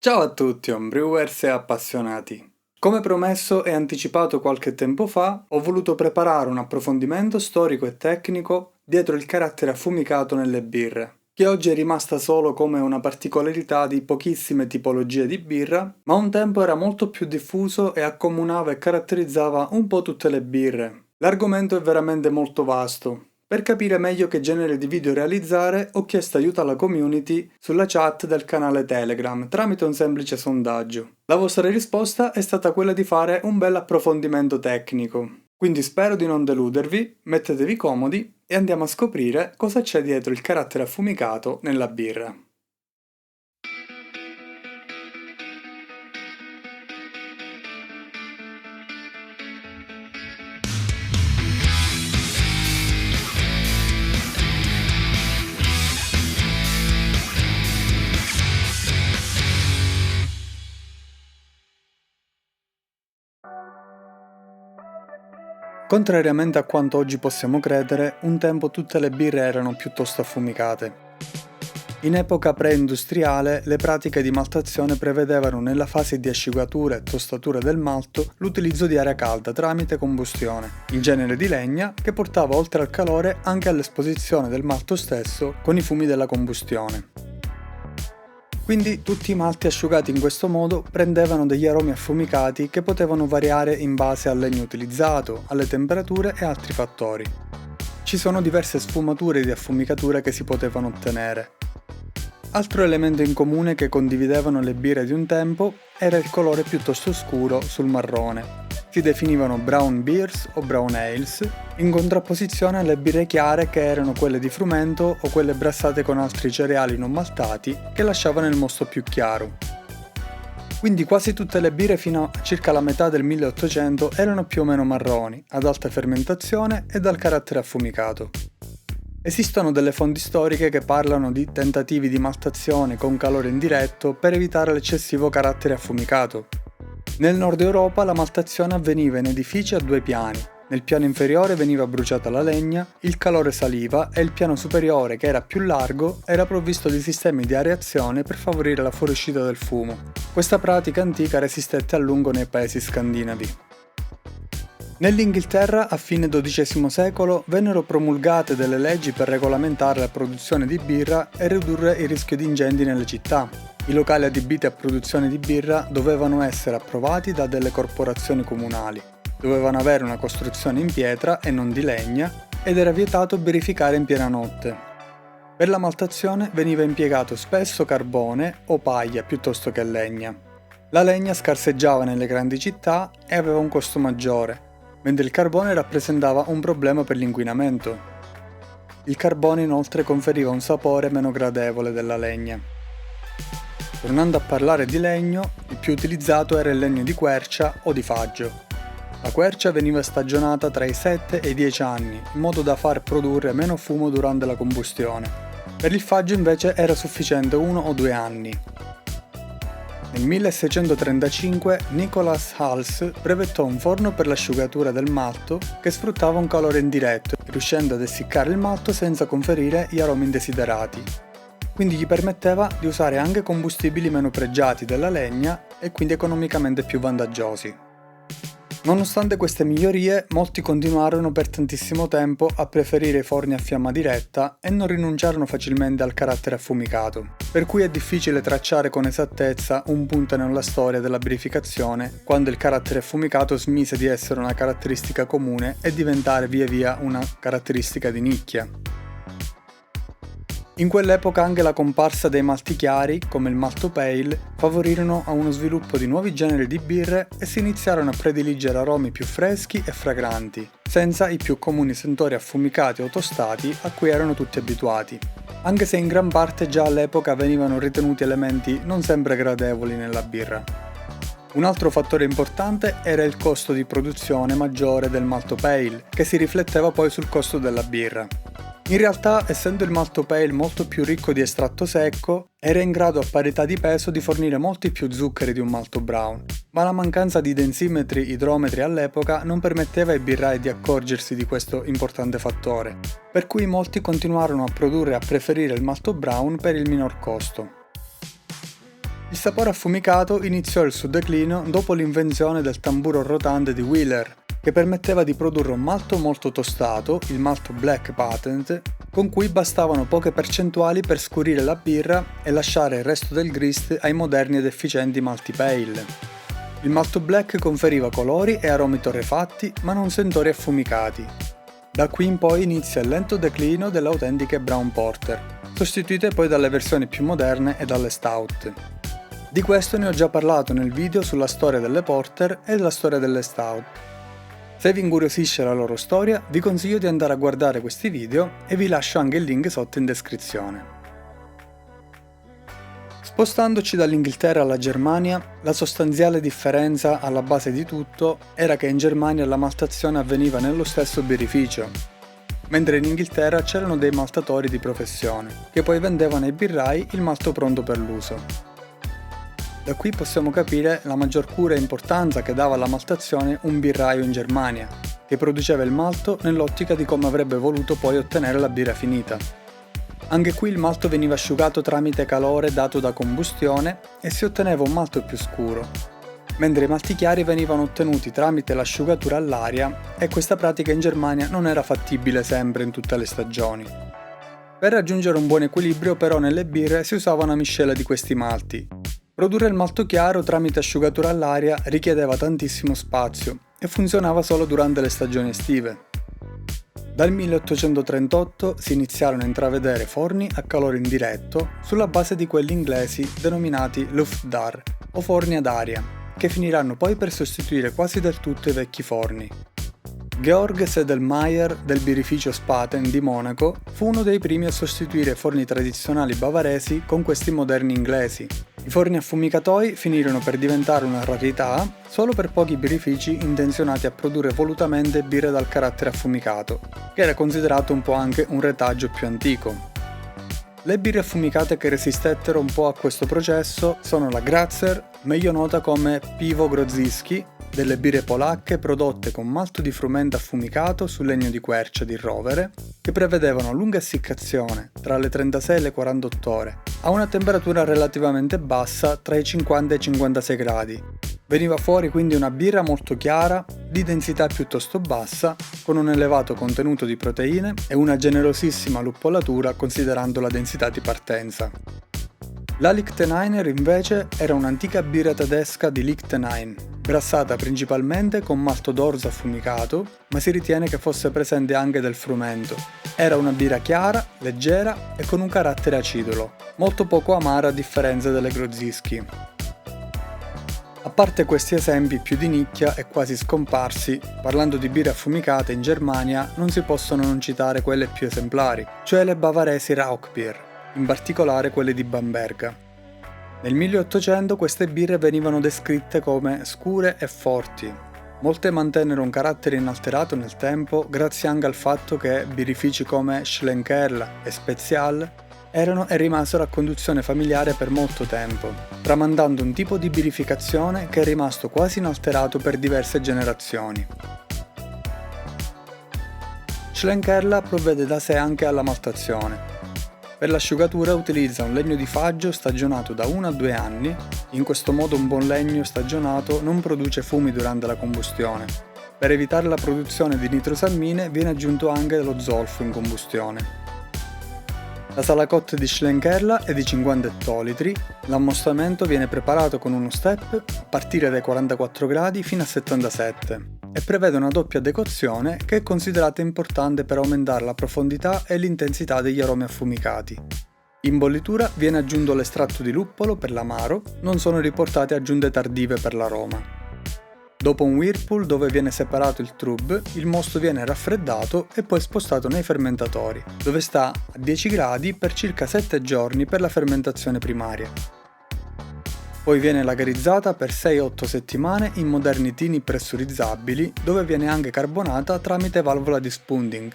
Ciao a tutti, homebrewers e appassionati. Come promesso e anticipato qualche tempo fa, ho voluto preparare un approfondimento storico e tecnico dietro il carattere affumicato nelle birre, che oggi è rimasta solo come una particolarità di pochissime tipologie di birra, ma un tempo era molto più diffuso e accomunava e caratterizzava un po' tutte le birre. L'argomento è veramente molto vasto. Per capire meglio che genere di video realizzare, ho chiesto aiuto alla community sulla chat del canale Telegram tramite un semplice sondaggio. La vostra risposta è stata quella di fare un bel approfondimento tecnico. Quindi spero di non deludervi, mettetevi comodi e andiamo a scoprire cosa c'è dietro il carattere affumicato nella birra. Contrariamente a quanto oggi possiamo credere, un tempo tutte le birre erano piuttosto affumicate. In epoca pre-industriale, le pratiche di maltazione prevedevano nella fase di asciugatura e tostatura del malto l'utilizzo di aria calda tramite combustione, in genere di legna, che portava oltre al calore anche all'esposizione del malto stesso con i fumi della combustione. Quindi tutti i malti asciugati in questo modo prendevano degli aromi affumicati che potevano variare in base al legno utilizzato, alle temperature e altri fattori. Ci sono diverse sfumature di affumicatura che si potevano ottenere. Altro elemento in comune che condividevano le birre di un tempo era il colore piuttosto scuro sul marrone. Si definivano brown beers o brown ales, in contrapposizione alle birre chiare che erano quelle di frumento o quelle brassate con altri cereali non maltati che lasciavano il mosto più chiaro. Quindi quasi tutte le birre fino a circa la metà del 1800 erano più o meno marroni, ad alta fermentazione e dal carattere affumicato. Esistono delle fonti storiche che parlano di tentativi di maltazione con calore indiretto per evitare l'eccessivo carattere affumicato. Nel nord Europa la maltazione avveniva in edifici a due piani. Nel piano inferiore veniva bruciata la legna, il calore saliva e il piano superiore, che era più largo, era provvisto di sistemi di areazione per favorire la fuoriuscita del fumo. Questa pratica antica resistette a lungo nei paesi scandinavi. Nell'Inghilterra, a fine XII secolo, vennero promulgate delle leggi per regolamentare la produzione di birra e ridurre il rischio di incendi nelle città. I locali adibiti a produzione di birra dovevano essere approvati da delle corporazioni comunali, dovevano avere una costruzione in pietra e non di legna ed era vietato birrificare in piena notte. Per la maltazione veniva impiegato spesso carbone o paglia piuttosto che legna. La legna scarseggiava nelle grandi città e aveva un costo maggiore, mentre il carbone rappresentava un problema per l'inquinamento. Il carbone inoltre conferiva un sapore meno gradevole della legna. Tornando a parlare di legno, il più utilizzato era il legno di quercia o di faggio. La quercia veniva stagionata tra i 7 e i 10 anni, in modo da far produrre meno fumo durante la combustione. Per il faggio invece era sufficiente 1 o 2 anni. Nel 1635 Nicholas Hals brevettò un forno per l'asciugatura del malto che sfruttava un calore indiretto, riuscendo ad essiccare il malto senza conferire gli aromi indesiderati. Quindi gli permetteva di usare anche combustibili meno pregiati della legna e quindi economicamente più vantaggiosi. Nonostante queste migliorie, molti continuarono per tantissimo tempo a preferire i forni a fiamma diretta e non rinunciarono facilmente al carattere affumicato, per cui è difficile tracciare con esattezza un punto nella storia della birrificazione quando il carattere affumicato smise di essere una caratteristica comune e diventare via via una caratteristica di nicchia. In quell'epoca anche la comparsa dei malti chiari, come il malto pale, favorirono a uno sviluppo di nuovi generi di birre e si iniziarono a prediligere aromi più freschi e fragranti, senza i più comuni sentori affumicati o tostati a cui erano tutti abituati, anche se in gran parte già all'epoca venivano ritenuti elementi non sempre gradevoli nella birra. Un altro fattore importante era il costo di produzione maggiore del malto pale, che si rifletteva poi sul costo della birra. In realtà, essendo il malto pale molto più ricco di estratto secco, era in grado a parità di peso di fornire molti più zuccheri di un malto brown, ma la mancanza di densimetri idrometri all'epoca non permetteva ai birrai di accorgersi di questo importante fattore, per cui molti continuarono a produrre e a preferire il malto brown per il minor costo. Il sapore affumicato iniziò il suo declino dopo l'invenzione del tamburo rotante di Wheeler, che permetteva di produrre un malto molto tostato, il malto Black Patent, con cui bastavano poche percentuali per scurire la birra e lasciare il resto del grist ai moderni ed efficienti malti pale. Il malto Black conferiva colori e aromi torrefatti, ma non sentori affumicati. Da qui in poi inizia il lento declino delle autentiche Brown Porter, sostituite poi dalle versioni più moderne e dalle Stout. Di questo ne ho già parlato nel video sulla storia delle Porter e la storia delle Stout. Se vi incuriosisce la loro storia, vi consiglio di andare a guardare questi video e vi lascio anche il link sotto in descrizione. Spostandoci dall'Inghilterra alla Germania, la sostanziale differenza alla base di tutto era che in Germania la maltazione avveniva nello stesso birrificio, mentre in Inghilterra c'erano dei maltatori di professione, che poi vendevano ai birrai il malto pronto per l'uso. Da qui possiamo capire la maggior cura e importanza che dava alla maltazione un birraio in Germania, che produceva il malto nell'ottica di come avrebbe voluto poi ottenere la birra finita. Anche qui il malto veniva asciugato tramite calore dato da combustione e si otteneva un malto più scuro, mentre i malti chiari venivano ottenuti tramite l'asciugatura all'aria e questa pratica in Germania non era fattibile sempre in tutte le stagioni. Per raggiungere un buon equilibrio però nelle birre si usava una miscela di questi malti. Produrre il malto chiaro tramite asciugatura all'aria richiedeva tantissimo spazio e funzionava solo durante le stagioni estive. Dal 1838 si iniziarono a intravedere forni a calore indiretto sulla base di quelli inglesi denominati Luftdar o forni ad aria, che finiranno poi per sostituire quasi del tutto i vecchi forni. Georg Sedelmaier del birrificio Spaten di Monaco fu uno dei primi a sostituire forni tradizionali bavaresi con questi moderni inglesi. I forni affumicatoi finirono per diventare una rarità solo per pochi birrifici intenzionati a produrre volutamente birre dal carattere affumicato, che era considerato un po' anche un retaggio più antico. Le birre affumicate che resistettero un po' a questo processo sono la Grazer, meglio nota come Piwo Grodziskie, delle birre polacche prodotte con malto di frumento affumicato su legno di quercia di rovere, che prevedevano lunga essiccazione, tra le 36 e le 48 ore, a una temperatura relativamente bassa tra i 50 e i 56 gradi. Veniva fuori quindi una birra molto chiara, di densità piuttosto bassa, con un elevato contenuto di proteine e una generosissima luppolatura considerando la densità di partenza. La Lichtensteiner invece era un'antica birra tedesca di Liechtenstein, brassata principalmente con malto d'orzo affumicato, ma si ritiene che fosse presente anche del frumento. Era una birra chiara, leggera e con un carattere acidulo, molto poco amara a differenza delle Grodziskie. A parte questi esempi più di nicchia e quasi scomparsi, parlando di birre affumicate in Germania non si possono non citare quelle più esemplari, cioè le bavaresi Rauchbier, in particolare quelle di Bamberga. Nel 1800 queste birre venivano descritte come scure e forti. Molte mantennero un carattere inalterato nel tempo grazie anche al fatto che birrifici come Schlenkerla e Spezial erano e rimasero a conduzione familiare per molto tempo, tramandando un tipo di birrificazione che è rimasto quasi inalterato per diverse generazioni. Schlenkerla provvede da sé anche alla maltazione. Per l'asciugatura utilizza un legno di faggio stagionato da 1 a 2 anni, in questo modo un buon legno stagionato non produce fumi durante la combustione. Per evitare la produzione di nitrosammine viene aggiunto anche dello zolfo in combustione. La salacotte di Schlenkerla è di 50 ettolitri, l'ammostamento viene preparato con uno step a partire dai 44 gradi fino a 77 e prevede una doppia decozione che è considerata importante per aumentare la profondità e l'intensità degli aromi affumicati. In bollitura viene aggiunto l'estratto di luppolo per l'amaro, non sono riportate aggiunte tardive per l'aroma. Dopo un whirlpool dove viene separato il trub, il mosto viene raffreddato e poi spostato nei fermentatori, dove sta a 10 gradi per circa 7 giorni per la fermentazione primaria. Poi viene lagerizzata per 6-8 settimane in moderni tini pressurizzabili, dove viene anche carbonata tramite valvola di spunding.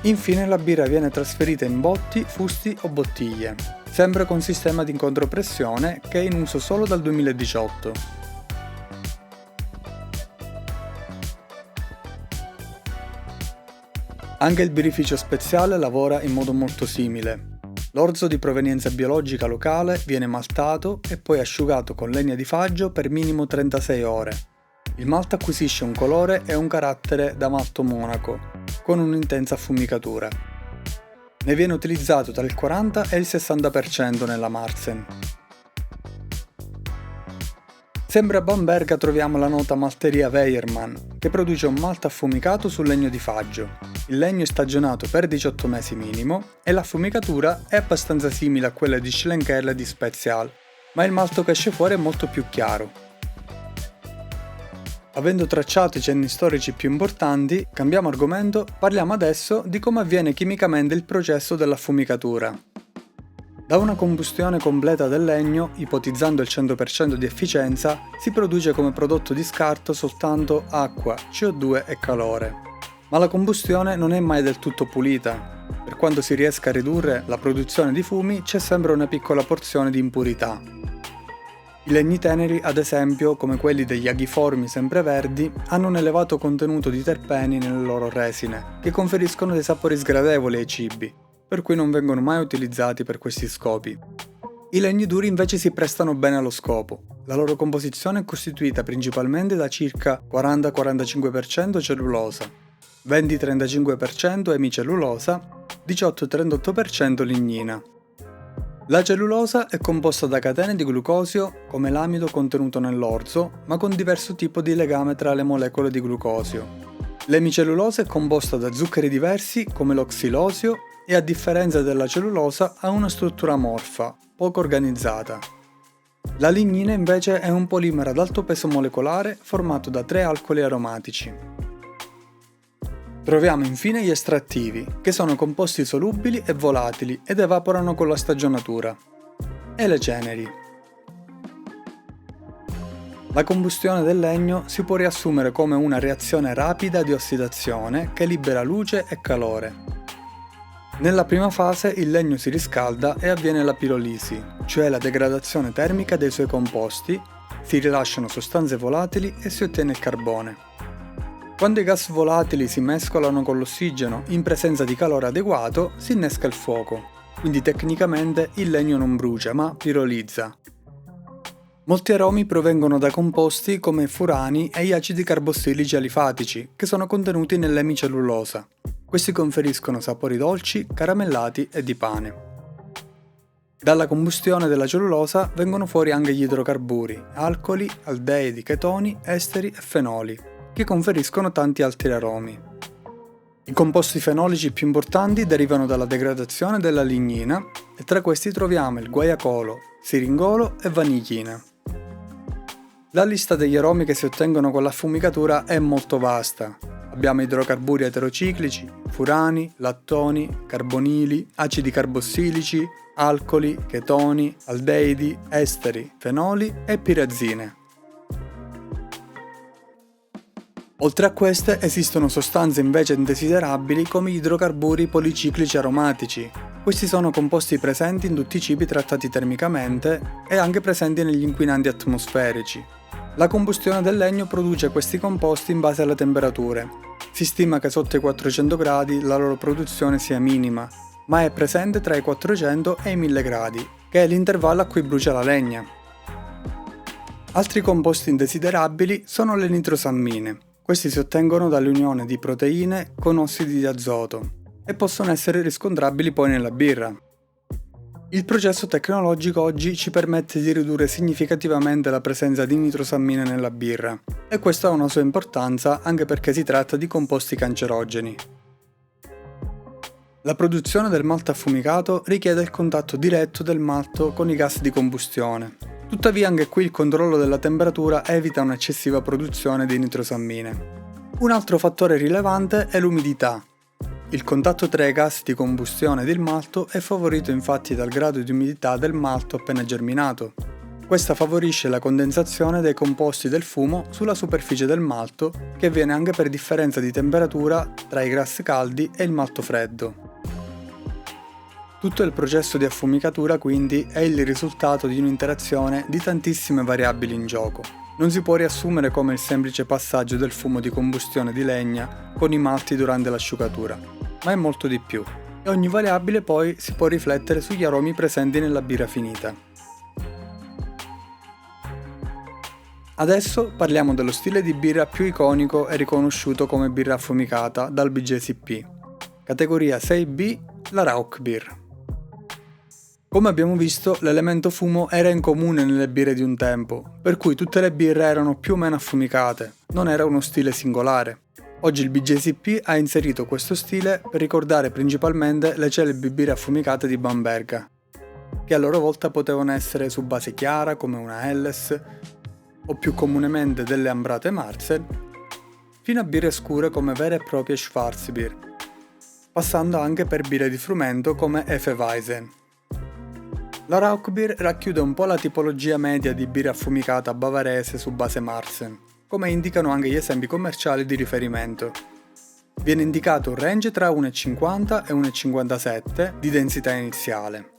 Infine la birra viene trasferita in botti, fusti o bottiglie, sempre con sistema di contropressione che è in uso solo dal 2018. Anche il birrificio Speziale lavora in modo molto simile. L'orzo di provenienza biologica locale viene maltato e poi asciugato con legna di faggio per minimo 36 ore. Il malto acquisisce un colore e un carattere da malto monaco, con un'intensa affumicatura. Ne viene utilizzato tra il 40 e il 60% nella Marzen. Sempre a Bamberga troviamo la nota malteria Weyermann, che produce un malto affumicato sul legno di faggio. Il legno è stagionato per 18 mesi minimo e l'affumicatura è abbastanza simile a quella di Schlenkerla e di Spezial, ma il malto che esce fuori è molto più chiaro. Avendo tracciato i cenni storici più importanti, cambiamo argomento, parliamo adesso di come avviene chimicamente il processo dell'affumicatura. Da una combustione completa del legno, ipotizzando il 100% di efficienza, si produce come prodotto di scarto soltanto acqua, CO2 e calore. Ma la combustione non è mai del tutto pulita. Per quanto si riesca a ridurre la produzione di fumi, c'è sempre una piccola porzione di impurità. I legni teneri, ad esempio, come quelli degli aghiformi sempreverdi, hanno un elevato contenuto di terpeni nelle loro resine, che conferiscono dei sapori sgradevoli ai cibi, per cui non vengono mai utilizzati per questi scopi. I legni duri invece si prestano bene allo scopo. La loro composizione è costituita principalmente da circa 40-45% cellulosa, 20-35% emicellulosa, 18-38% lignina. La cellulosa è composta da catene di glucosio come l'amido contenuto nell'orzo, ma con diverso tipo di legame tra le molecole di glucosio. L'emicellulosa è composta da zuccheri diversi come l'oxilosio e a differenza della cellulosa ha una struttura amorfa, poco organizzata. La lignina invece è un polimero ad alto peso molecolare formato da 3 alcoli aromatici. Troviamo infine gli estrattivi, che sono composti solubili e volatili ed evaporano con la stagionatura. E le ceneri. La combustione del legno si può riassumere come una reazione rapida di ossidazione che libera luce e calore. Nella prima fase il legno si riscalda e avviene la pirolisi, cioè la degradazione termica dei suoi composti, si rilasciano sostanze volatili e si ottiene il carbone. Quando i gas volatili si mescolano con l'ossigeno in presenza di calore adeguato, si innesca il fuoco, quindi tecnicamente il legno non brucia ma pirolizza. Molti aromi provengono da composti come i furani e gli acidi carbossilici alifatici, che sono contenuti nell'emicellulosa. Questi conferiscono sapori dolci, caramellati e di pane. Dalla combustione della cellulosa vengono fuori anche gli idrocarburi, alcoli, aldeidi, chetoni, esteri e fenoli, che conferiscono tanti altri aromi. I composti fenolici più importanti derivano dalla degradazione della lignina e tra questi troviamo il guaiacolo, siringolo e vaniglina. La lista degli aromi che si ottengono con l'affumicatura è molto vasta. Abbiamo idrocarburi eterociclici, furani, lattoni, carbonili, acidi carbossilici, alcoli, chetoni, aldeidi, esteri, fenoli e pirazzine. Oltre a queste esistono sostanze invece indesiderabili come gli idrocarburi policiclici aromatici. Questi sono composti presenti in tutti i cibi trattati termicamente e anche presenti negli inquinanti atmosferici. La combustione del legno produce questi composti in base alle temperature. Si stima che sotto i 400 gradi la loro produzione sia minima, ma è presente tra i 400 e i 1000 gradi, che è l'intervallo a cui brucia la legna. Altri composti indesiderabili sono le nitrosammine. Questi si ottengono dall'unione di proteine con ossidi di azoto e possono essere riscontrabili poi nella birra. Il processo tecnologico oggi ci permette di ridurre significativamente la presenza di nitrosammine nella birra e questo ha una sua importanza anche perché si tratta di composti cancerogeni. La produzione del malto affumicato richiede il contatto diretto del malto con i gas di combustione. Tuttavia anche qui il controllo della temperatura evita un'eccessiva produzione di nitrosammine. Un altro fattore rilevante è l'umidità. Il contatto tra i gas di combustione ed il malto è favorito infatti dal grado di umidità del malto appena germinato. Questa favorisce la condensazione dei composti del fumo sulla superficie del malto, che avviene anche per differenza di temperatura tra i gas caldi e il malto freddo. Tutto il processo di affumicatura quindi è il risultato di un'interazione di tantissime variabili in gioco. Non si può riassumere come il semplice passaggio del fumo di combustione di legna con i malti durante l'asciugatura, ma è molto di più. e ogni variabile poi si può riflettere sugli aromi presenti nella birra finita. Adesso parliamo dello stile di birra più iconico e riconosciuto come birra affumicata dal BJCP. Categoria 6B, la Rauch Beer. Come abbiamo visto, l'elemento fumo era in comune nelle birre di un tempo, per cui tutte le birre erano più o meno affumicate, non era uno stile singolare. Oggi il BJCP ha inserito questo stile per ricordare principalmente le celebri birre affumicate di Bamberga, che a loro volta potevano essere su base chiara come una Helles, o più comunemente delle ambrate Marzen, fino a birre scure come vere e proprie Schwarzbier, passando anche per birre di frumento come Hefeweizen. La Rauch Beer racchiude un po' la tipologia media di birra affumicata bavarese su base Marzen, come indicano anche gli esempi commerciali di riferimento. Viene indicato un range tra 1,50 e 1,57 di densità iniziale,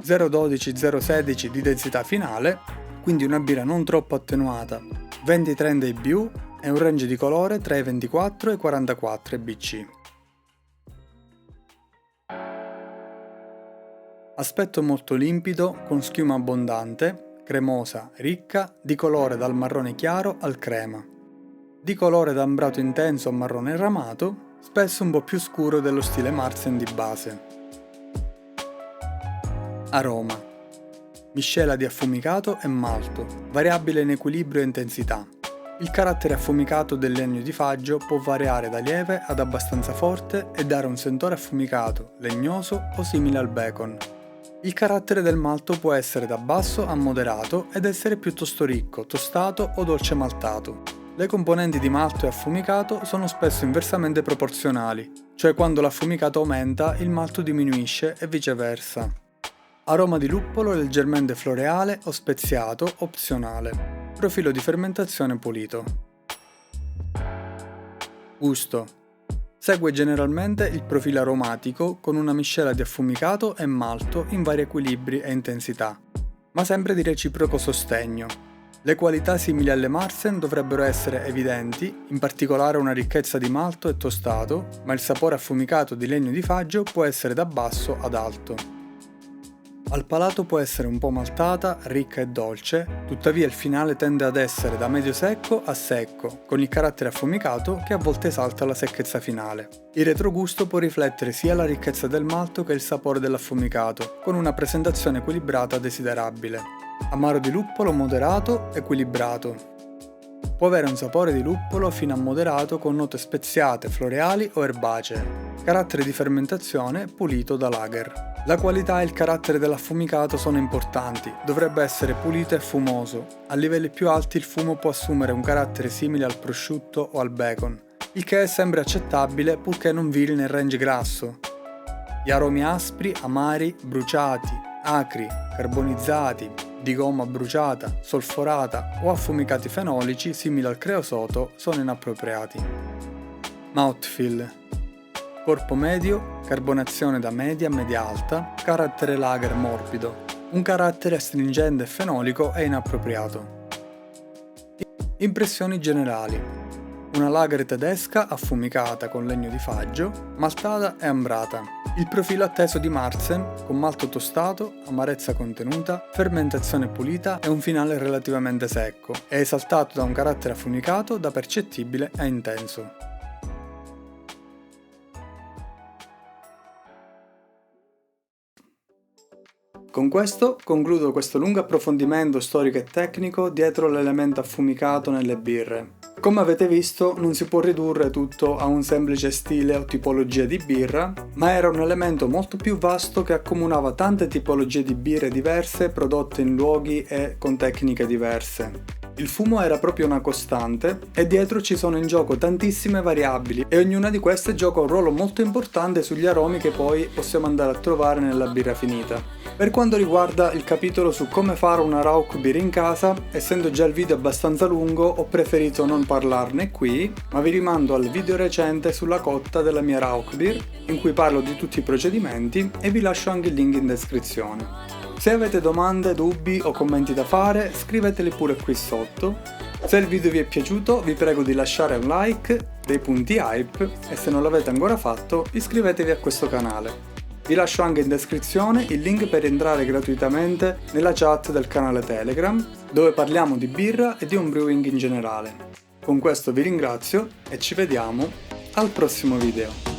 0,12-0,16 di densità finale, quindi una birra non troppo attenuata, 20-30 IBU e un range di colore tra i 24 e i 44 EBC. Aspetto molto limpido, con schiuma abbondante, cremosa, ricca, di colore dal marrone chiaro al crema. Di colore da ambrato intenso a marrone ramato, spesso un po' più scuro dello stile Marzen di base. Aroma. Miscela di affumicato e malto, variabile in equilibrio e intensità. Il carattere affumicato del legno di faggio può variare da lieve ad abbastanza forte e dare un sentore affumicato, legnoso o simile al bacon. Il carattere del malto può essere da basso a moderato ed essere piuttosto ricco, tostato o dolce maltato. Le componenti di malto e affumicato sono spesso inversamente proporzionali, cioè quando l'affumicato aumenta il malto diminuisce e viceversa. Aroma di luppolo leggermente floreale o speziato, opzionale. Profilo di fermentazione pulito. Gusto. Segue generalmente il profilo aromatico con una miscela di affumicato e malto in vari equilibri e intensità, ma sempre di reciproco sostegno. Le qualità simili alle Marzen dovrebbero essere evidenti, in particolare una ricchezza di malto e tostato, ma il sapore affumicato di legno di faggio può essere da basso ad alto. Al palato può essere un po' maltata, ricca e dolce, tuttavia il finale tende ad essere da medio secco a secco, con il carattere affumicato che a volte esalta la secchezza finale. Il retrogusto può riflettere sia la ricchezza del malto che il sapore dell'affumicato, con una presentazione equilibrata desiderabile. Amaro di luppolo moderato, equilibrato. Può avere un sapore di luppolo fino a moderato con note speziate, floreali o erbacee. Carattere di fermentazione pulito da lager. La qualità e il carattere dell'affumicato sono importanti, dovrebbe essere pulito e fumoso. A livelli più alti il fumo può assumere un carattere simile al prosciutto o al bacon, il che è sempre accettabile purché non viri nel range grasso. Gli aromi aspri, amari, bruciati, acri, carbonizzati, di gomma bruciata, solforata o affumicati fenolici simili al creosoto sono inappropriati. Mouthfeel. Corpo medio, carbonazione da media a media-alta, carattere lager morbido. Un carattere astringente e fenolico è inappropriato. Impressioni generali. Una lager tedesca affumicata con legno di faggio, maltata e ambrata. Il profilo atteso di Marzen, con malto tostato, amarezza contenuta, fermentazione pulita e un finale relativamente secco. È esaltato da un carattere affumicato da percettibile a intenso. Con questo concludo questo lungo approfondimento storico e tecnico dietro l'elemento affumicato nelle birre. Come avete visto, non si può ridurre tutto a un semplice stile o tipologia di birra, ma era un elemento molto più vasto che accomunava tante tipologie di birre diverse prodotte in luoghi e con tecniche diverse. Il fumo era proprio una costante e dietro ci sono in gioco tantissime variabili e ognuna di queste gioca un ruolo molto importante sugli aromi che poi possiamo andare a trovare nella birra finita. Per quanto riguarda il capitolo su come fare una Rauch Beer in casa, essendo già il video abbastanza lungo ho preferito non parlarne qui, ma vi rimando al video recente sulla cotta della mia Rauch Beer in cui parlo di tutti i procedimenti e vi lascio anche il link in descrizione. Se avete domande, dubbi o commenti da fare, scriveteli pure qui sotto. Se il video vi è piaciuto vi prego di lasciare un like, dei punti hype e se non l'avete ancora fatto iscrivetevi a questo canale. Vi lascio anche in descrizione il link per entrare gratuitamente nella chat del canale Telegram, dove parliamo di birra e di homebrewing in generale. Con questo vi ringrazio e ci vediamo al prossimo video.